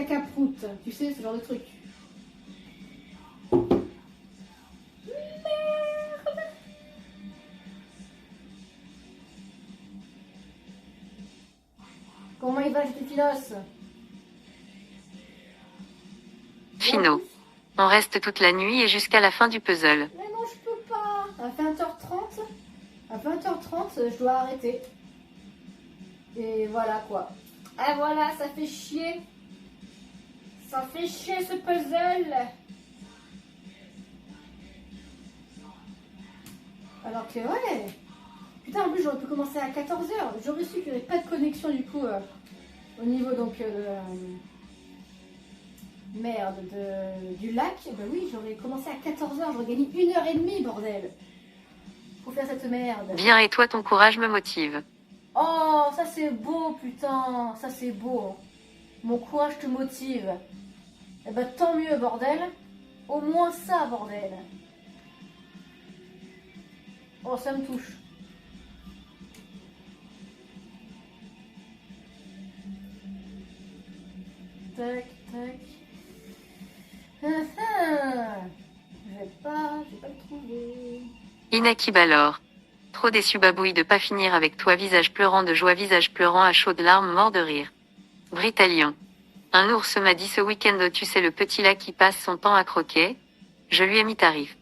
caca prout. Tu sais, ce genre de truc. Comment il va, Finos? Fino. On reste toute la nuit et jusqu'à la fin du puzzle. Mais non, je peux pas. À 20h30, je dois arrêter. Et voilà quoi. Et voilà, ça fait chier. Ça fait chier ce puzzle. Alors que ouais. Putain, en plus j'aurais pu commencer à 14h. J'aurais su qu'il n'y avait pas de connexion du coup au niveau donc du lac. Bah oui, j'aurais commencé à 14h. J'aurais gagné 1h30, bordel. Pour faire cette merde. Bien, et toi, ton courage me motive. Oh, ça c'est beau, putain. Ça c'est beau. Mon courage te motive. Eh ben tant mieux, bordel. Au moins ça, bordel. Oh, ça me touche. Tac, tac. J'ai pas le trouvé. Inaki Balor. Trop déçu Babouille de pas finir avec toi, visage pleurant de joie, visage pleurant à chaudes larmes, mort de rire. Britalion. Un ours m'a dit ce week-end, tu sais le petit là qui passe son temps à croquer? Je lui ai mis tarif.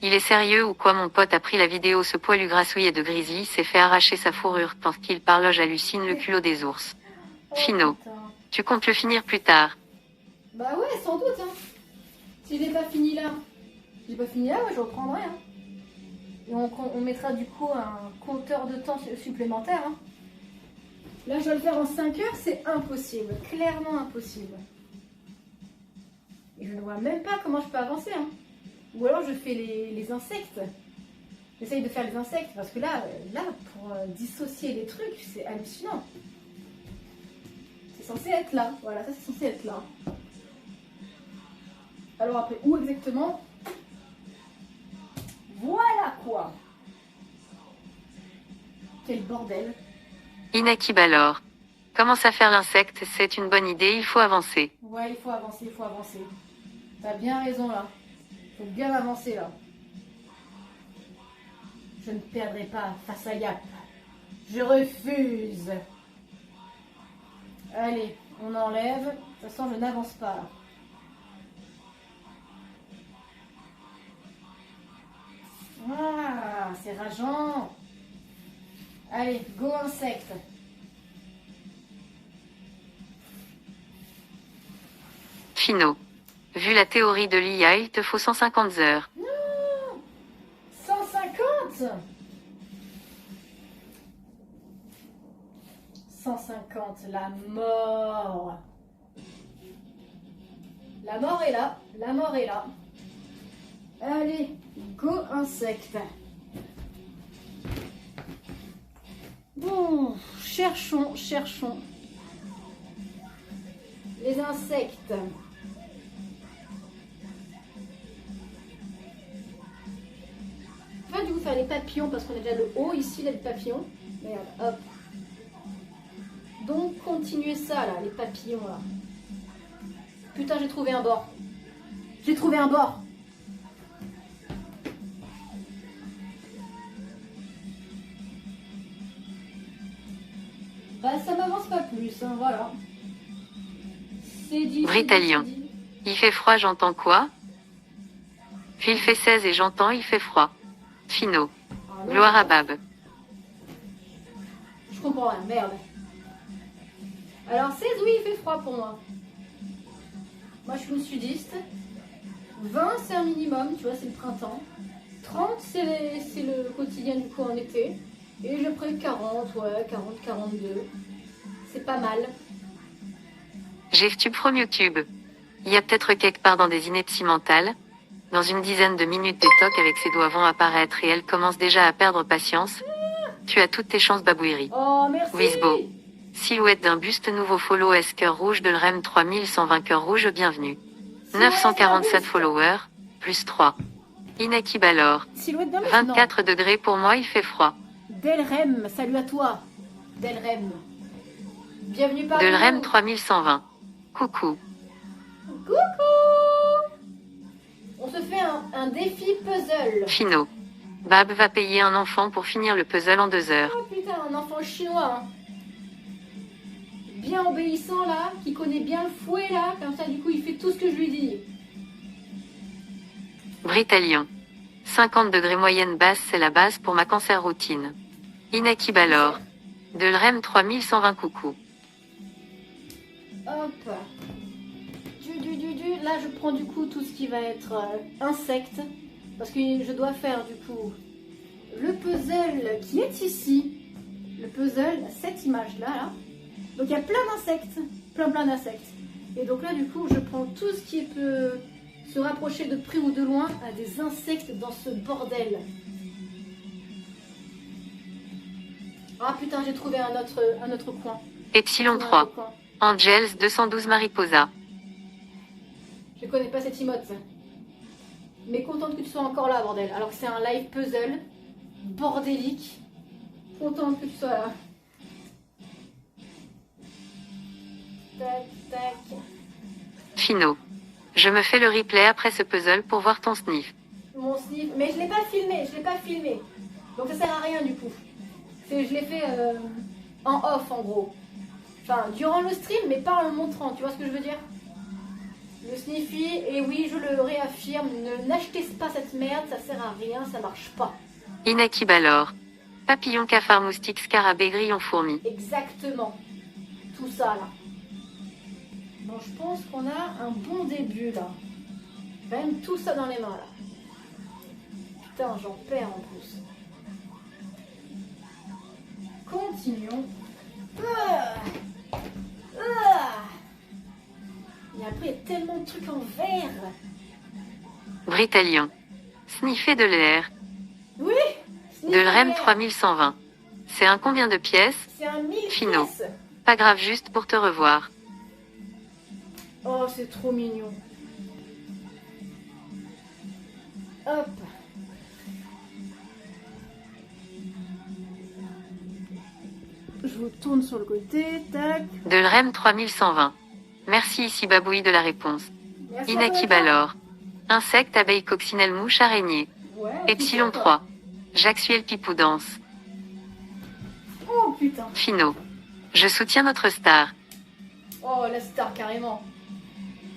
Il est sérieux ou quoi? Mon pote a pris la vidéo, ce poilu grassouillet de grizzly s'est fait arracher sa fourrure parce qu'il parle, j'hallucine le culot des ours. Oh, Fino. putain. Tu comptes le finir plus tard? Bah ouais, sans doute. Hein. Si je l'ai pas fini là, ouais, je reprendrai. Hein. Et on mettra du coup un compteur de temps supplémentaire. Hein. Là, je dois le faire en 5 heures, c'est impossible. Clairement impossible. Et je ne vois même pas comment je peux avancer. Hein. Ou alors je fais les insectes. J'essaye de faire les insectes parce que là pour dissocier les trucs, c'est hallucinant. C'est censé être là. Voilà, ça c'est censé être là. Alors après, où exactement? Voilà quoi. Quel bordel. Inaki Balor. Commence à faire l'insecte, c'est une bonne idée, il faut avancer. Ouais, il faut avancer. T'as bien raison là. Faut bien avancer là. Je ne perdrai pas face à Yap. Je refuse. Allez, on enlève. De toute façon, je n'avance pas là. Ah, c'est rageant. Allez, go insecte. Fino. Vu la théorie de l'IA, il te faut 150 heures. Non, 150. 150, la mort. La mort est là. La mort est là. Allez, go insecte. Bon, cherchons. Les insectes. On va du coup faire les papillons parce qu'on a déjà le haut ici, là, les papillons. Merde, hop. Donc, continuez ça, là, les papillons, là. Putain, j'ai trouvé un bord. Bah, ça m'avance pas plus, hein, voilà. C'est dit. Britalion. Il fait froid, j'entends quoi? Puis il fait 16 et j'entends il fait froid. Fino. Ah, non, Gloire à Bab. je comprends rien, merde. Alors 16, oui, il fait froid pour moi. Moi, je suis une sudiste. 20, c'est un minimum, tu vois, c'est le printemps. 30, c'est le quotidien du coup en été. Et je prends 40, ouais, 40, 42. C'est pas mal. GFTube from YouTube. Il y a peut-être quelque part dans des inepties mentales. Dans une dizaine de minutes, des tocs avec ses doigts vont apparaître et elle commence déjà à perdre patience. Tu as toutes tes chances, babouillerie. Oh, merci. Wisbo. Silhouette d'un buste, nouveau follow S cœur rouge de l'REM 3120 cœur rouge, bienvenue. 947 followers, plus 3. Inaki Balor. Silhouette d'un buste, 24 degrés pour moi, il fait froid. Delrem, salut à toi. Delrem. Bienvenue parmi De l'REM nous. 3120. Coucou. Coucou. On se fait un défi puzzle. Finaux. Bab va payer un enfant pour finir le puzzle en 2 heures. Oh putain, un enfant chinois. Hein. Bien obéissant là, qui connaît bien le fouet là, comme ça du coup il fait tout ce que je lui dis. Britalion. 50 degrés moyenne basse, c'est la base pour ma cancer routine. Inaki Balor. De l'REM 3120 coucou. Hop. Là je prends du coup tout ce qui va être insectes. Parce que je dois faire du coup le puzzle qui est ici. Le puzzle, cette image là. Donc il y a plein d'insectes. Plein d'insectes. Et donc là du coup je prends tout ce qui peut se rapprocher de près ou de loin à des insectes dans ce bordel. Ah putain, j'ai trouvé un autre coin. Epsilon 3. Angels 212 Mariposa. Je connais pas cette emote. Mais contente que tu sois encore là, bordel. Alors que c'est un live puzzle. Bordélique. Contente que tu sois là. Tac, tac. Finaux. Je me fais le replay après ce puzzle pour voir ton sniff. Mon sniff. Mais je l'ai pas filmé. Donc ça sert à rien du coup. Je l'ai fait en off en gros. Enfin, durant le stream, mais pas en le montrant. Tu vois ce que je veux dire? Le Sniffy, et oui, je le réaffirme, n'achetez pas cette merde, ça sert à rien, ça marche pas. Inaki Balor. Papillon, cafard, moustique, scarabée, grillon, fourmi. Exactement. Tout ça là. Bon, je pense qu'on a un bon début là. Quand même tout ça dans les mains là. Putain, j'en perds en plus. Continuons. Et après, il y a tellement de trucs en verre. Britalion. Sniffer de l'air. Oui. De l'REM 3120. C'est un combien de pièces? C'est un 1000 Finaux. pièces. Pas grave, juste pour te revoir. Oh, c'est trop mignon. Hop. Je vous tourne sur le côté, tac. De l'REM 3120. Merci ici Babouille de la réponse. Merci Inaki à toi. Balor. Insecte, abeille, coccinelle, mouche, araignée. Ouais, Epsilon putain, 3. Jacques Pipou danse. Oh putain. Finaux. Je soutiens notre star. Oh, la star carrément.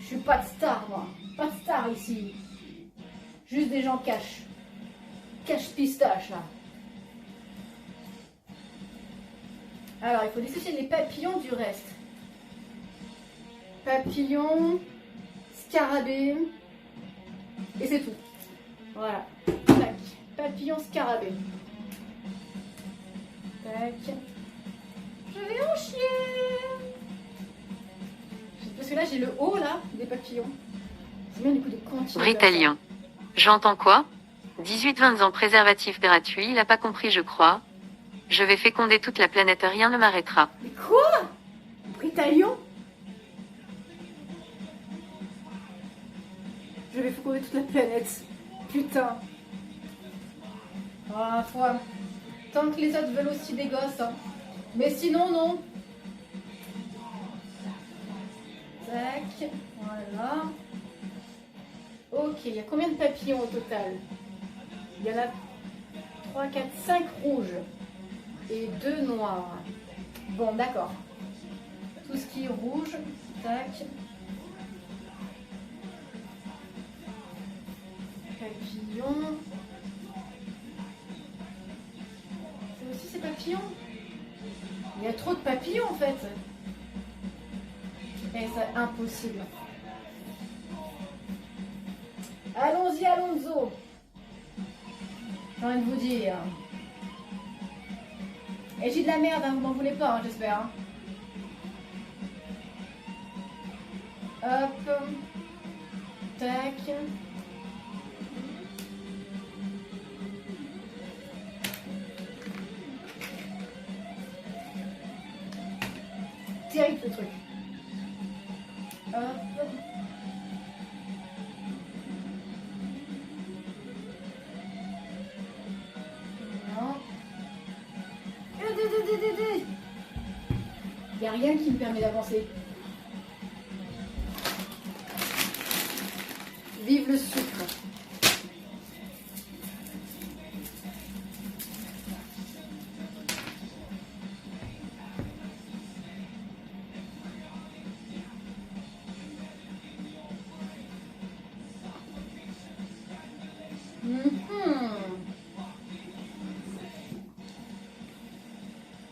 Je suis pas de star moi. Pas de star ici. Juste des gens cash. Cache pistache là. Alors, il faut dissocier les papillons du reste. Papillon, scarabée, et c'est tout. Voilà. Tac. Papillon, scarabée. Tac. Je vais en chier. Parce que là, j'ai le haut là des papillons. C'est bien du coup de continuer. Britalion. J'entends quoi? 18-20 ans préservatif gratuit, il a pas compris je crois. Je vais féconder toute la planète, rien ne m'arrêtera. Mais quoi? Britalion? Je vais féconder toute la planète. Putain. Ah, foi. Tant que les autres veulent aussi des gosses. Hein. Mais sinon, non. Tac. Voilà. Ok, il y a combien de papillons au total? Il y en a 3, 4, 5 rouges. Et 2 noirs. Bon, d'accord. Tout ce qui est rouge. Tac. Papillon. C'est aussi ces papillons. Il y a trop de papillons en fait. Et c'est impossible. Allons-y, Alonso. J'ai envie de vous dire. Et j'ai de la merde, hein, vous m'en voulez pas, hein, j'espère. Hein. Hop. Tac. Terrible ce truc. Hop. Non. Il n'y a rien qui me permet d'avancer. Vive le sucre.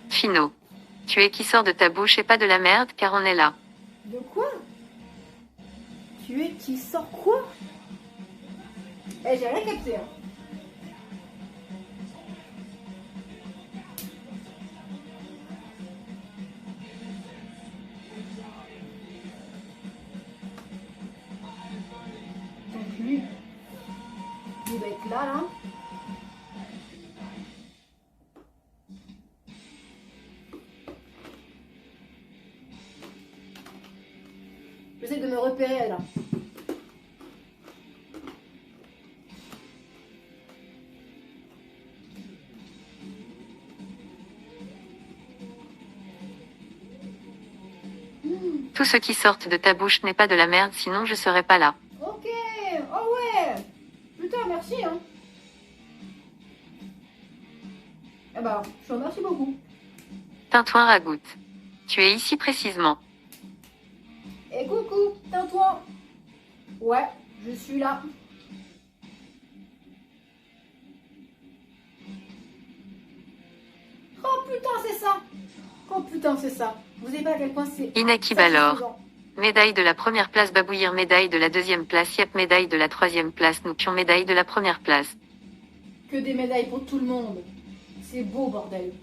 Finot. Tu es qui sort de ta bouche et pas de la merde car on est là. De quoi? Tu es qui sort quoi? Eh, j'ai rien capté. Hein. Donc lui, il va être là, là. J'essaie de me repérer là. Tout ce qui sort de ta bouche n'est pas de la merde sinon je serais pas là. Ok. Oh ouais. Putain, merci. Hein. Eh ben, je te remercie beaucoup. Tintouin ragoute. Tu es ici précisément. Et coucou, Tintouin. Ouais, je suis là. Oh putain, c'est ça. Oh putain, c'est ça. Vous savez pas à quel point c'est... Inaki Balor. Médaille de la première place Babouillir, médaille de la deuxième place Yep, médaille de la troisième place Noupion, médaille de la première place. Que des médailles pour tout le monde. C'est beau, bordel.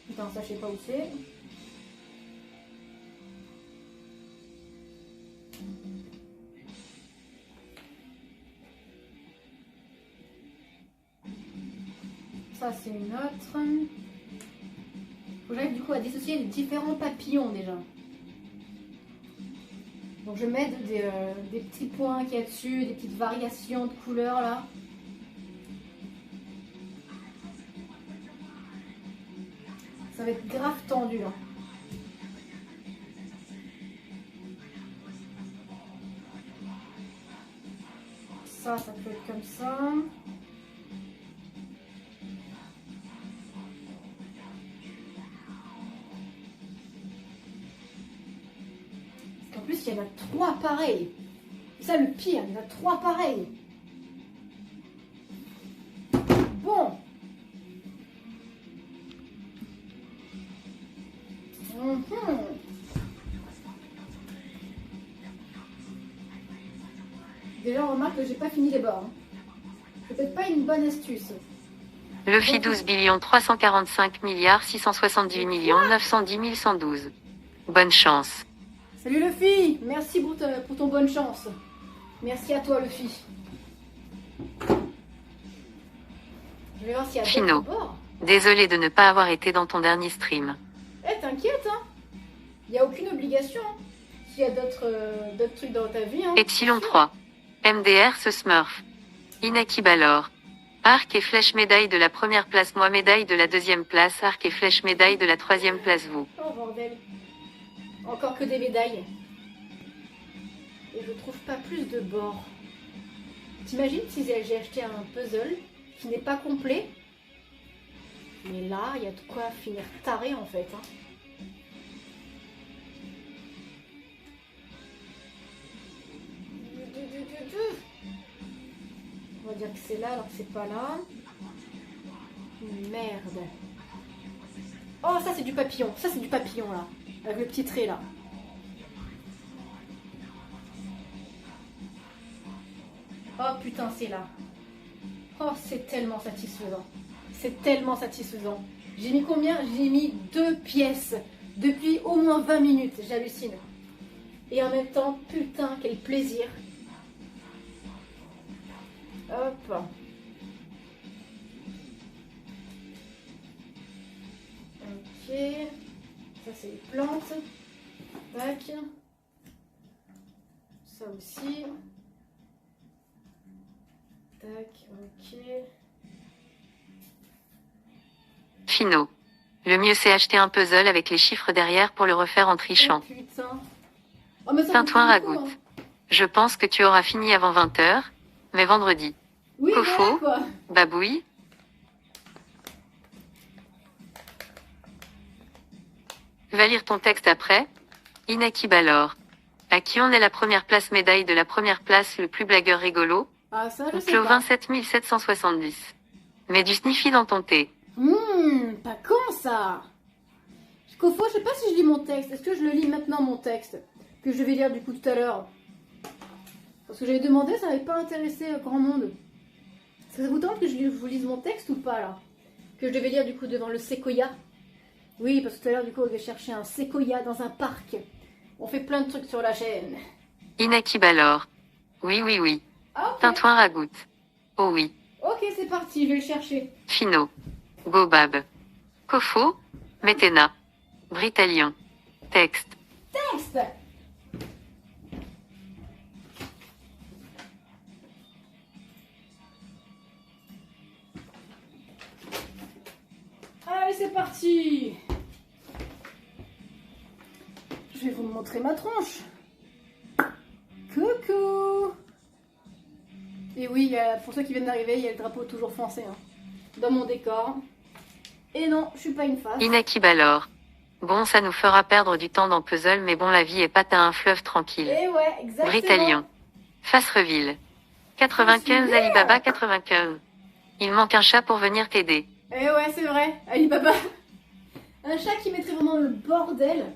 Putain, ça je sais pas où c'est. Ça c'est une autre. Faut que j'arrive du coup à dissocier les différents papillons déjà. Donc je mets des petits points qu'il y a dessus, des petites variations de couleurs là. Ça va être grave tendu là. Ça peut être comme ça. En plus, il y en a 3 pareils. C'est ça le pire, il y en a 3 pareils. Bon. Déjà, on remarque que j'ai pas fini les bords. Hein. C'est peut-être pas une bonne astuce. Luffy 12 345 678 910 112. Bonne chance. Salut Luffy, merci pour ton bonne chance. Merci à toi Luffy. Je vais voir s'il y a Finot. d'autres bords. Désolé de ne pas avoir été dans ton dernier stream. Eh, t'inquiète, hein. Il n'y a aucune obligation. Hein. S'il y a d'autres trucs dans ta vie. Hein. Epsilon 3. MDR ce Smurf. Inaki Balor. Arc et flèche médaille de la première place, moi médaille de la deuxième place, arc et flèche médaille de la troisième place, vous. Oh bordel. Encore que des médailles. Et je trouve pas plus de bords. T'imagines si j'ai acheté un puzzle qui n'est pas complet. Mais là, il y a de quoi finir taré en fait. Hein. On va dire que c'est là alors que c'est pas là. Merde. Oh, ça c'est du papillon. Ça c'est du papillon là. Avec le petit trait là. Oh putain, c'est là. Oh, c'est tellement satisfaisant. C'est tellement satisfaisant. J'ai mis combien? J'ai mis 2 pièces. Depuis au moins 20 minutes. J'hallucine. Et en même temps, putain, quel plaisir. Hop. Ok. Ça, c'est les plantes. Tac. Ça aussi. Tac, ok. Finot. Le mieux c'est acheter un puzzle avec les chiffres derrière pour le refaire en trichant. Oh putain. Oh, mais ça Tintouin fait beaucoup, ragoute. hein. Je pense que tu auras fini avant 20h, mais vendredi. Oui, Kofo, voilà quoi. Babouille. Va lire ton texte après. Inaki Balor. À qui on est la première place médaille de la première place le plus blagueur rigolo? Ah, ça, je sais Clos pas. 27 770. Mets du sniffy dans ton thé. Pas con ça. Kofo, je sais pas si je lis mon texte. Est-ce que je le lis maintenant, mon texte? Que je vais lire du coup tout à l'heure. Parce que j'avais demandé, ça n'avait pas intéressé grand monde. Est-ce que ça vous tente que je vous lise mon texte ou pas là? Que je devais lire du coup devant le séquoia. Oui, parce que tout à l'heure du coup on devait chercher un séquoia dans un parc. On fait plein de trucs sur la chaîne. Inaki Balor. Oui, oui, oui. Ah, ok. Tintouin ragoute. Oh oui. Ok, c'est parti, je vais le chercher. Fino. Gobab. Kofo. Metena. Britalion. Texte. Texte. Allez, c'est parti. Je vais vous montrer ma tronche. Coucou. Et oui, pour ceux qui viennent d'arriver, il y a le drapeau toujours français hein, dans mon décor. Et non, je suis pas une face. Inaki Balor. Bon, ça nous fera perdre du temps dans puzzle, mais bon, la vie est pas à un fleuve tranquille. Et ouais, exactement. Britalion. Fassreville. 95 Alibaba 95. Il manque un chat pour venir t'aider. Et ouais, c'est vrai, Alibaba. Un chat qui mettrait vraiment le bordel.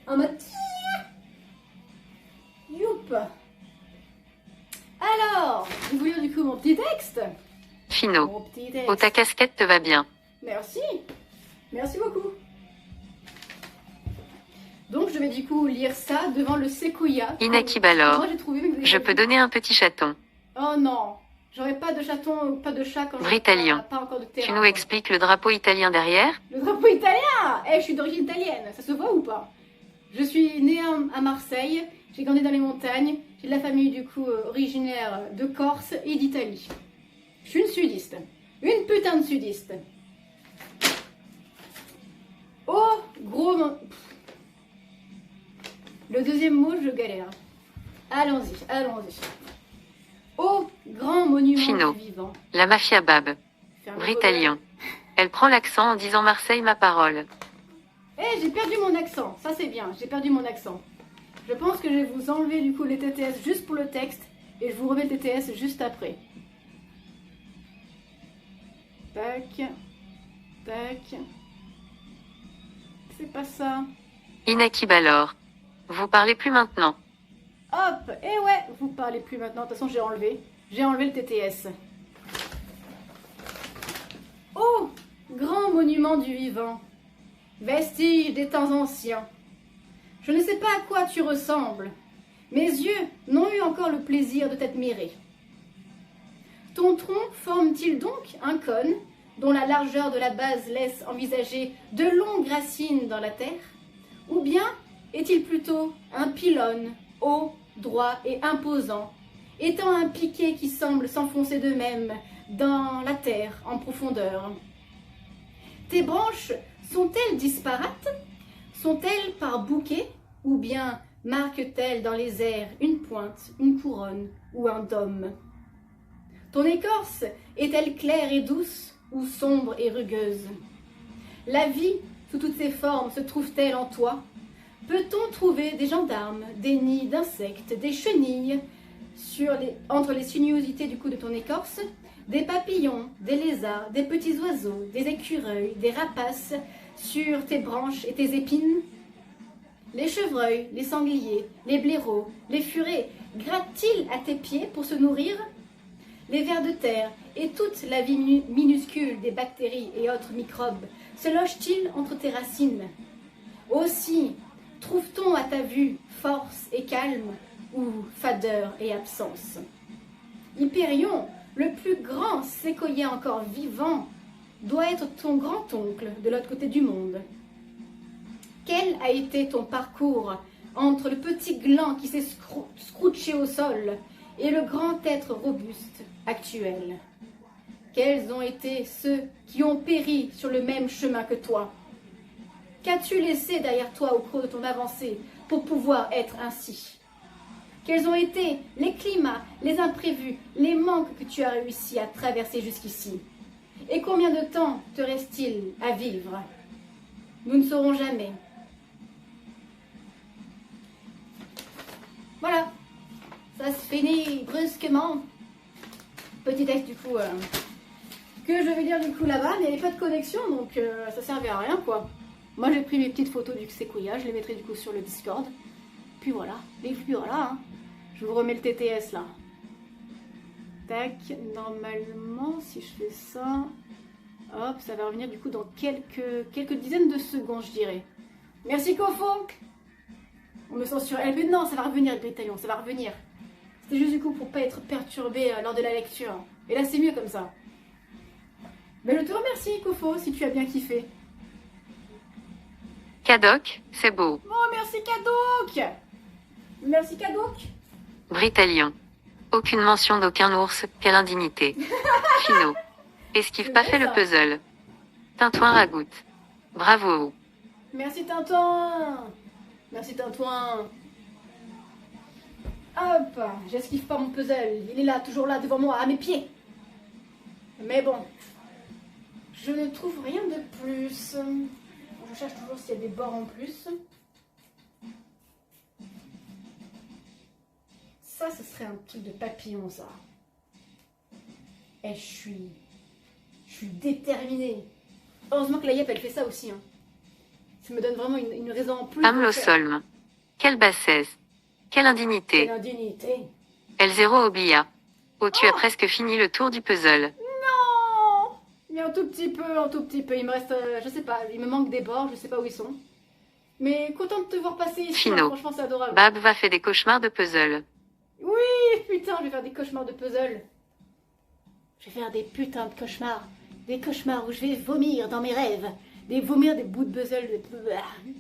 En mode... Youp. Alors, je vais vous lire du coup mon petit texte. Fino. Mon petit texte. Oh, ta casquette te va bien. Merci. Merci beaucoup. Donc je vais du coup lire ça devant le séquoia. Inaki Balor. Moi j'ai trouvé... mais vous avez Je pas peux vu. donner un petit chaton. Oh non. J'aurais pas de chaton ou pas de chat quand Britalion. pas encore de terrain. Tu nous quoi. expliques le drapeau italien derrière? Le drapeau italien. Eh, je suis d'origine italienne. Ça se voit ou pas? Je suis née à Marseille. J'ai grandi dans les montagnes. J'ai de la famille du coup originaire de Corse et d'Italie. Je suis une sudiste. Une putain de sudiste. Oh, gros... Le deuxième mot, je galère. Allons-y, allons-y. Oh, grand monument Fino. du vivant. La mafia Bab. Fermez vos Britalion. Elle prend l'accent en disant Marseille ma parole. Eh, j'ai perdu mon accent. Ça, c'est bien. J'ai perdu mon accent. Je pense que je vais vous enlever du coup les TTS juste pour le texte et je vous remets le TTS juste après. Tac. Tac. C'est pas ça. Inaki Balor. Vous parlez plus maintenant. Hop. Et ouais, vous parlez plus maintenant. De toute façon, j'ai enlevé. J'ai enlevé le TTS. Oh, grand monument du vivant. Vestige des temps anciens. Je ne sais pas à quoi tu ressembles. Mes yeux n'ont eu encore le plaisir de t'admirer. Ton tronc forme-t-il donc un cône dont la largeur de la base laisse envisager de longues racines dans la terre? Ou bien est-il plutôt un pylône haut, droit et imposant, étant un piquet qui semble s'enfoncer de même dans la terre en profondeur? Tes branches sont-elles disparates? Sont-elles par bouquet? Ou bien marquent-elles dans les airs une pointe, une couronne ou un dôme? Ton écorce est-elle claire et douce ou sombre et rugueuse? La vie, sous toutes ses formes, se trouve-t-elle en toi? Peut-on trouver des gendarmes, des nids d'insectes, des chenilles entre les sinuosités du cou de ton écorce, des papillons, des lézards, des petits oiseaux, des écureuils, des rapaces sur tes branches et tes épines? Les chevreuils, les sangliers, les blaireaux, les furets grattent-ils à tes pieds pour se nourrir? Les vers de terre et toute la vie minuscule des bactéries et autres microbes se logent-ils entre tes racines? Aussi, trouve-t-on à ta vue force et calme ou fadeur et absence? Hyperion, le plus grand séquoia encore vivant, doit être ton grand-oncle de l'autre côté du monde. Quel a été ton parcours entre le petit gland qui s'est scrouché au sol et le grand être robuste actuel? Quels ont été ceux qui ont péri sur le même chemin que toi? Qu'as-tu laissé derrière toi au cours de ton avancée pour pouvoir être ainsi? Quels ont été les climats, les imprévus, les manques que tu as réussi à traverser jusqu'ici? Et combien de temps te reste-t-il à vivre? Nous ne saurons jamais. Voilà, ça se finit brusquement. Petit texte du coup que je vais lire du coup là-bas, mais il n'y avait pas de connexion, donc ça servait à rien quoi. Moi j'ai pris mes petites photos du séquoia, je les mettrai du coup sur le Discord. Puis voilà, les flux voilà. Hein. Je vous remets le TTS là. Tac, normalement si je fais ça, hop, ça va revenir du coup dans quelques dizaines de secondes je dirais. Merci Kofo. On me censure. Mais non, ça va revenir le Britallion, ça va revenir. C'était juste du coup pour pas être perturbé lors de la lecture. Et là c'est mieux comme ça. Mais je te remercie Kofo si tu as bien kiffé. Cadoc, c'est beau. Oh merci Cadoc. Merci Cadoc. Britallion. Aucune mention d'aucun ours, quelle indignité. Fino. Esquive pas fait le puzzle. Tintouin ragoute. Bravo. Merci Tintouin. Merci Tintouin. Hop, j'esquive pas mon puzzle. Il est là, toujours là devant moi, à mes pieds. Mais bon, je ne trouve rien de plus. Je cherche toujours s'il y a des bords en plus. Ça, ce serait un truc de papillon, ça. Et je suis déterminée. Heureusement que la Yep, elle fait ça aussi. Hein. Ça me donne vraiment une raison en plus. Amlosolm. Quelle bassesse. Quelle indignité. Quelle indignité. L0 Oblia. Oh, tu as presque fini le tour du puzzle. Non. Mais un tout petit peu, un tout petit peu. Il me reste, je sais pas, il me manque des bords, je sais pas où ils sont. Mais content de te voir passer ici. Fino. Hein, franchement, c'est adorable. Bab va faire des cauchemars de puzzle. Oui, putain, je vais faire des cauchemars de puzzle. Je vais faire des putains de cauchemars. Des cauchemars où je vais vomir dans mes rêves. Vomir des bouts de puzzle.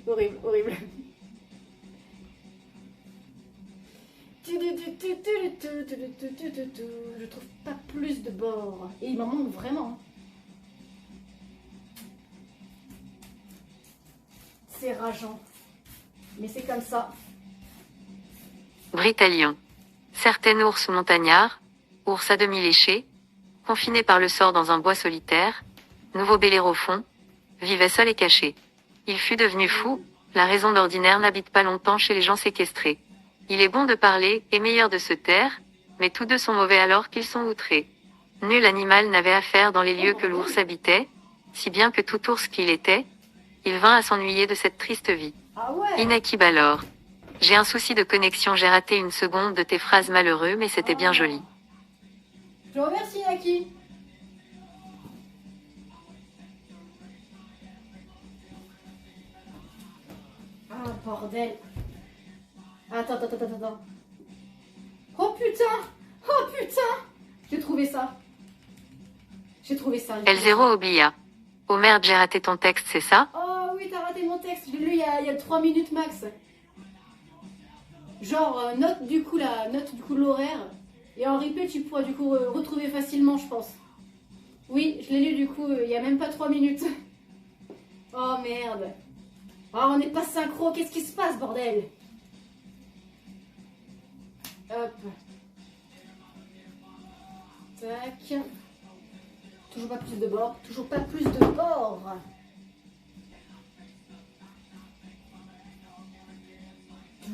Horrible, horrible. Je trouve pas plus de bords. Et il m'en manque vraiment. C'est rageant. Mais c'est comme ça. Britallion. Certains ours montagnards, ours à demi léchés, confinés par le sort dans un bois solitaire, nouveau Bellérophon, vivait seul et caché. Il fut devenu fou, la raison d'ordinaire n'habite pas longtemps chez les gens séquestrés. Il est bon de parler, et meilleur de se taire, mais tous deux sont mauvais alors qu'ils sont outrés. Nul animal n'avait affaire dans les lieux que l'ours habitait, si bien que tout ours qu'il était, il vint à s'ennuyer de cette triste vie. Ah ouais. Inakib alors. J'ai un souci de connexion, j'ai raté une seconde de tes phrases malheureux, mais c'était bien joli. Je te remercie, Naki. Ah, bordel. Attends. Oh putain. Oh putain. J'ai trouvé ça. L0 Oblia. Oh merde, j'ai raté ton texte, c'est ça? Oh oui, t'as raté mon texte. Je l'ai lu il y a 3 minutes max. Genre, note du coup l'horaire. Et en replay, tu pourras du coup retrouver facilement, je pense. Oui, je l'ai lu du coup il y a même pas 3 minutes. Oh merde. Oh, on n'est pas synchro. Qu'est-ce qui se passe, bordel? Hop. Tac. Toujours pas plus de bords. Toujours pas plus de bords. Je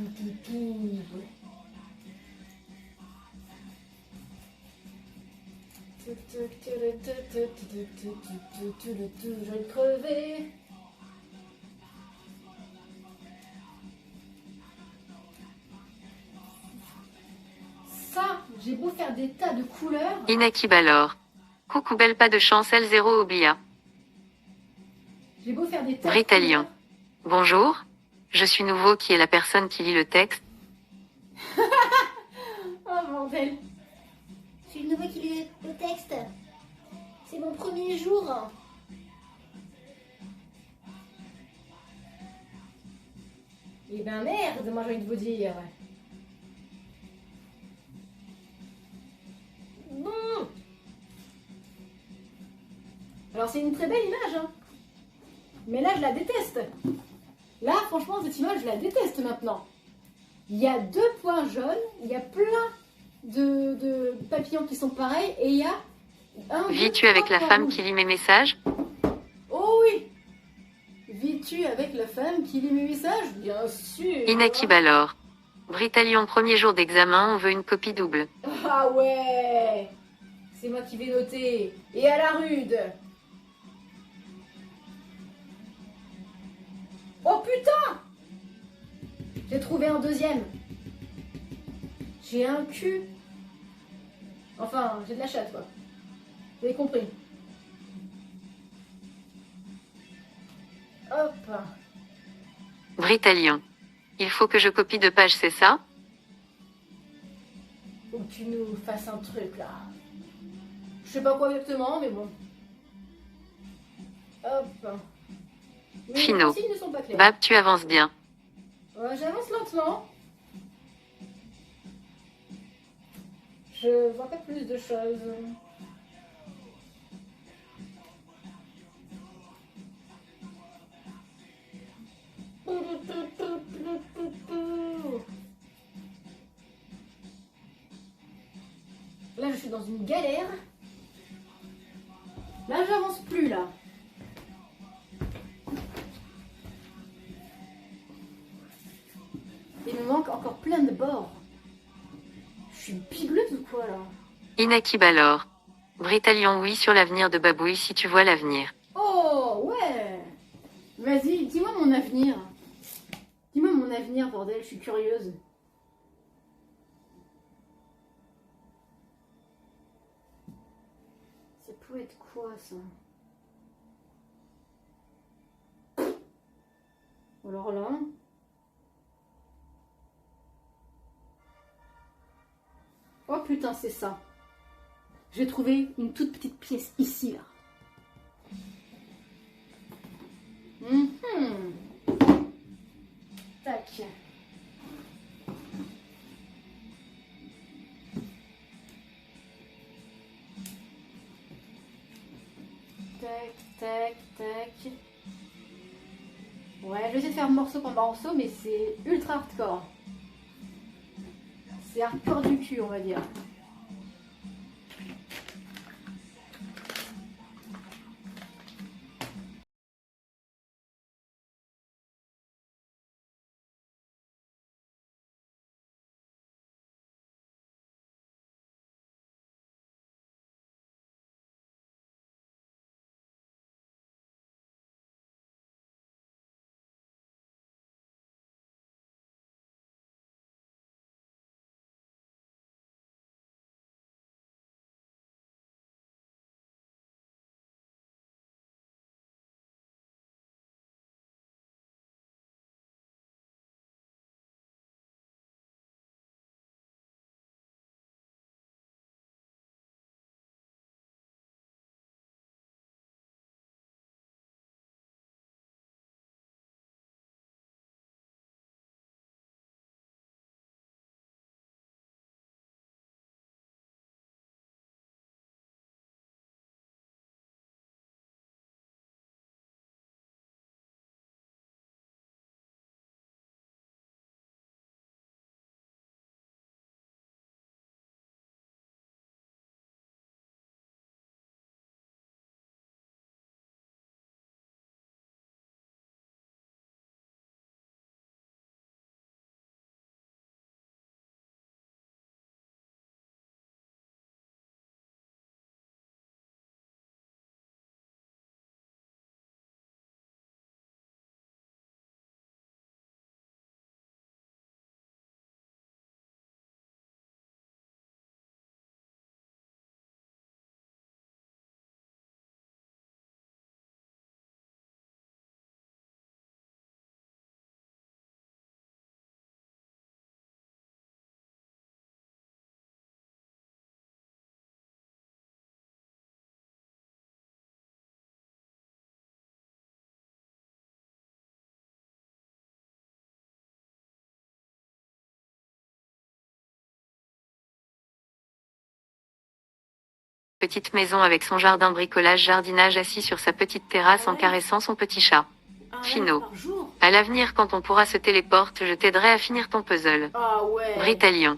vais crever. Ça, j'ai beau faire des tas de couleurs. Inakib alors. Coucou belle, pas de chance, L0 Oblia. J'ai beau faire des tas Britallion. de couleurs. Bonjour. Je suis nouveau, qui est la personne qui lit le texte? Oh bordel. Je suis le nouveau qui lit le texte. C'est mon premier jour. Eh ben merde, moi j'ai envie de vous dire. Bon. Alors c'est une très belle image, hein. Mais là je la déteste. Là franchement cette image je la déteste maintenant. Il y a 2 points jaunes, il y a plein de papillons qui sont pareils et il y a Vis-tu avec la femme qui lit mes messages? Oh oui. Vis-tu avec la femme qui lit mes messages? Bien sûr. Inaki Balor. Britalion, premier jour d'examen, on veut une copie double. Ah ouais. C'est moi qui vais noter. Et à la rude. Oh putain. J'ai trouvé un deuxième. J'ai un cul. Enfin, j'ai de la chatte, quoi. Vous avez compris. Hop. Britalion. Il faut que je copie 2 pages, c'est ça? Faut que tu nous fasses un truc, là. Je sais pas quoi exactement, mais bon. Hop. Mais Finot. les consignes ne sont pas claires. Bab, tu avances bien. J'avance lentement. Je vois pas plus de choses. Là, je suis dans une galère. Là, j'avance plus, là. Il me manque encore plein de bords. Je suis bigleuse ou quoi, là? Inaki Balor. Britalion, oui, sur l'avenir de Babouille si tu vois l'avenir. Oh, ouais. Vas-y, dis-moi mon avenir. Dis-moi mon avenir, bordel, je suis curieuse. Ça peut être quoi, ça? Alors là... Oh putain, c'est ça. J'ai trouvé une toute petite pièce ici, là. Tac. Tac, tac, tac. Ouais, je vais essayer de faire morceau par morceau, mais c'est ultra hardcore. C'est hardcore du cul, on va dire. Petite maison avec son jardin bricolage jardinage assis sur sa petite terrasse en Ouais. caressant son petit chat. Un rêve Finot. par jour. À l'avenir quand on pourra se téléporte, je t'aiderai à finir ton puzzle. Ah ouais. Britalion.